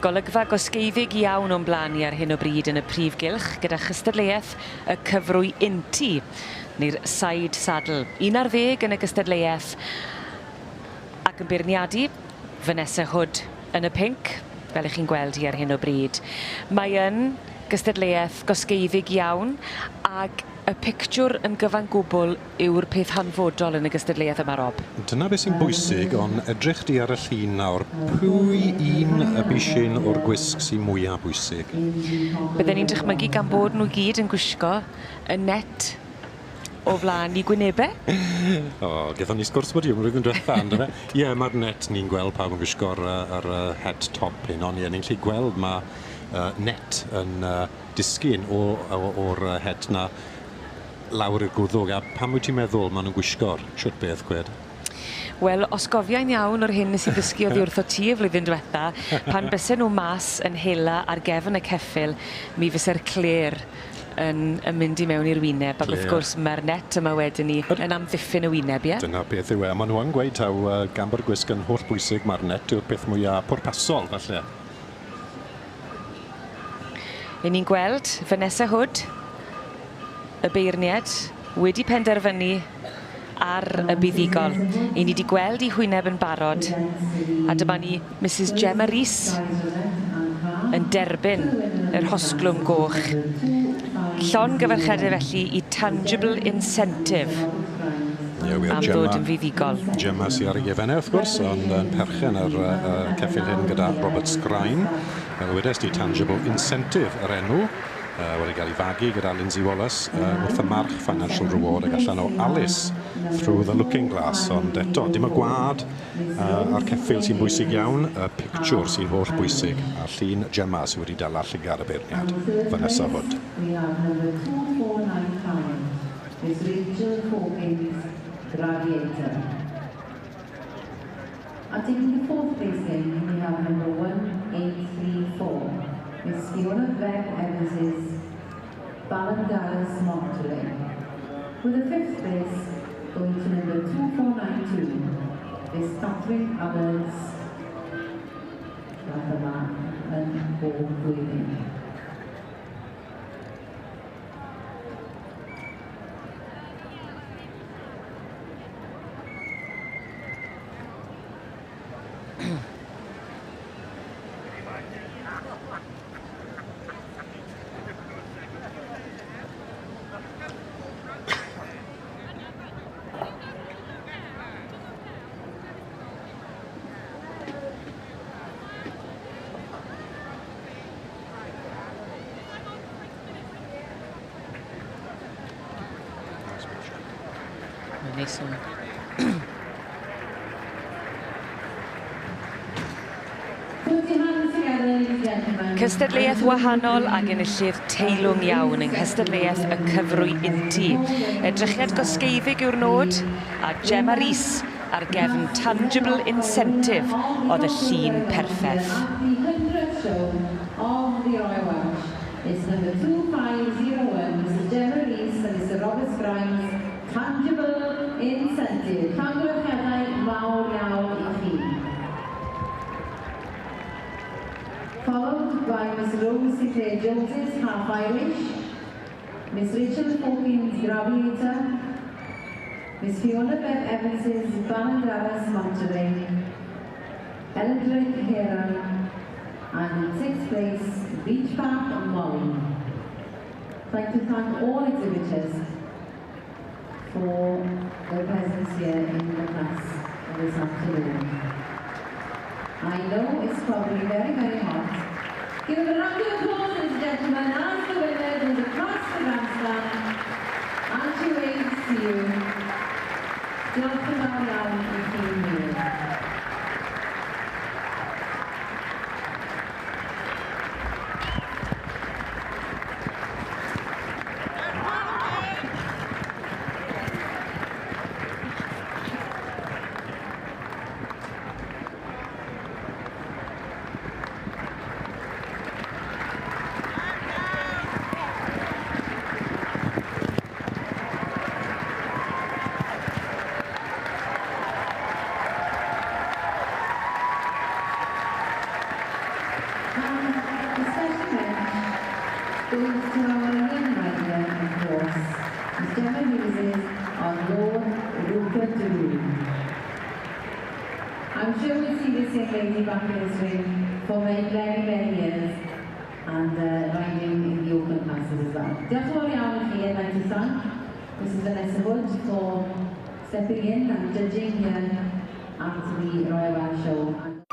Golygfa gosgeiddig iawn o'n blanu ar hyn o bryd yn y prif gylch gyda chystadleuaeth y cyfrwy Inti, neu'r side saddle. 11 yn y gystadleuaeth ac yn beirniadu Vanessa Hood yn y pinc, fel ych chi'n gweld hi ar hyn o bryd. Mae yn gystadleuaeth gosgeiddig iawn ac y pictiwr yn gyfan gwbl yw'r peth hanfodol yn y gystadleuaeth yma, Rob. Dyna beth sy'n bwysig, ond edrych di ar y llun nawr, pwy un y bysyn o'r gwisg sy'n mwyaf bwysig? Bydden ni'n dychmygu gan bod nhw gyd yn gwisgo y net o flaen i gwynebau? Gaethon ni sgwrs bod i ymwneud yn diwetha, ynddo fe? Ie, mae'r net ni'n gweld pawb yn gwisgo ar y head top hyn, ond ni'n gallu gweld mae net yn disgyn o'r head na lawr i'r gwddwg, a pam wyt ti'n meddwl maen nhw'n gwisgo'r siwt beth, Gwed? Wel, os gofiau'n iawn o'r hyn nes i ddysgu oddi wrtho ti y flwyddyn diwetha, pan bysen nhw mas yn hela ar gefn y ceffyl, mi fysa'r Claire yn mynd i mewn i'r wyneb, ac wrth gwrs mae'r net yma wedyn ni yn amddiffyn y wyneb, ie? Dyna beth yw e, maen nhw'n gweud taw gan bo'r gwisg yn holl bwysig, mae'r net yw'r peth mwyaf pwrpasol, falle. Ein ni'n gweld Vanessa Hood, y beirniad, wedi penderfynu ar y buddigol. Ein ni wedi gweld i hwyneb yn barod, a dyma ni Mrs Gemma Rees yn derbyn yr hosglwm goch. Llon gyfarchedau felly i tangible incentive am ddod yn fuddigol. Gemma sy'n ar ei gefennau, wrth gwrs, ond yn perchen ar ceffyl hyn gyda Robert Sgraen. Wedes di tangible incentive yr enw, wedi cael ei fagu gyda Lindsay Wallace wrth y march financial reward ag allan o Alice through the looking glass, ond eto dim y gwad a'r ceffyl sy'n bwysig iawn, y pictiwr sy'n holl bwysig, a llun Gemma sydd wedi dala llygad y beirniad, Vanessa Hood. Miss Rachel Hawkins, Gladiator. And taking the fourth place in, we have number 1834, Miss Fiona Beck Evans's Ballandaras Monterey. With the fifth place going to number 2492, Miss Catherine Allards, Rathama and Paul Wheeling. Neis o'n... Cystadleuaeth wahanol ac enillydd teilwng iawn yng nghystadleuaeth y cyfrwy Inti. Edrychiad gosgeiddig yw'r nod, a Gemma Rees ar gefn tangible incentive oedd y llun perffaith. It's number 2501, Mrs. Gemma Rees and Mr. Robert Grimes, tangible incentive. Congratulations, mawr iawn I chi. Followed by Miss Rose Sinclair Jones's Half Irish, Miss Rachel Hawkins Gladiator, Miss Fiona Beth Evans's Ballandaras Monterey, Ellen Drake Heron, and in sixth place, Beach Park Molly. I'd like to thank all exhibitors for their presence here in the class this afternoon. I know it's probably very, very hot. Give a round of applause, ladies and gentlemen, as the winners in the class for grandstand. And she waits to you. Diolch yn fawr iawn I chi hyn. Gemma uses on Lord Rupert Tudu. I'm sure we'll see this young lady back in this ring for many, many years and riding in the Open classes as well. Diolch yn fawr iawn I chi, I'd like to thank Mrs Vanessa Hood for stepping in and judging here at the Royal Welsh Show.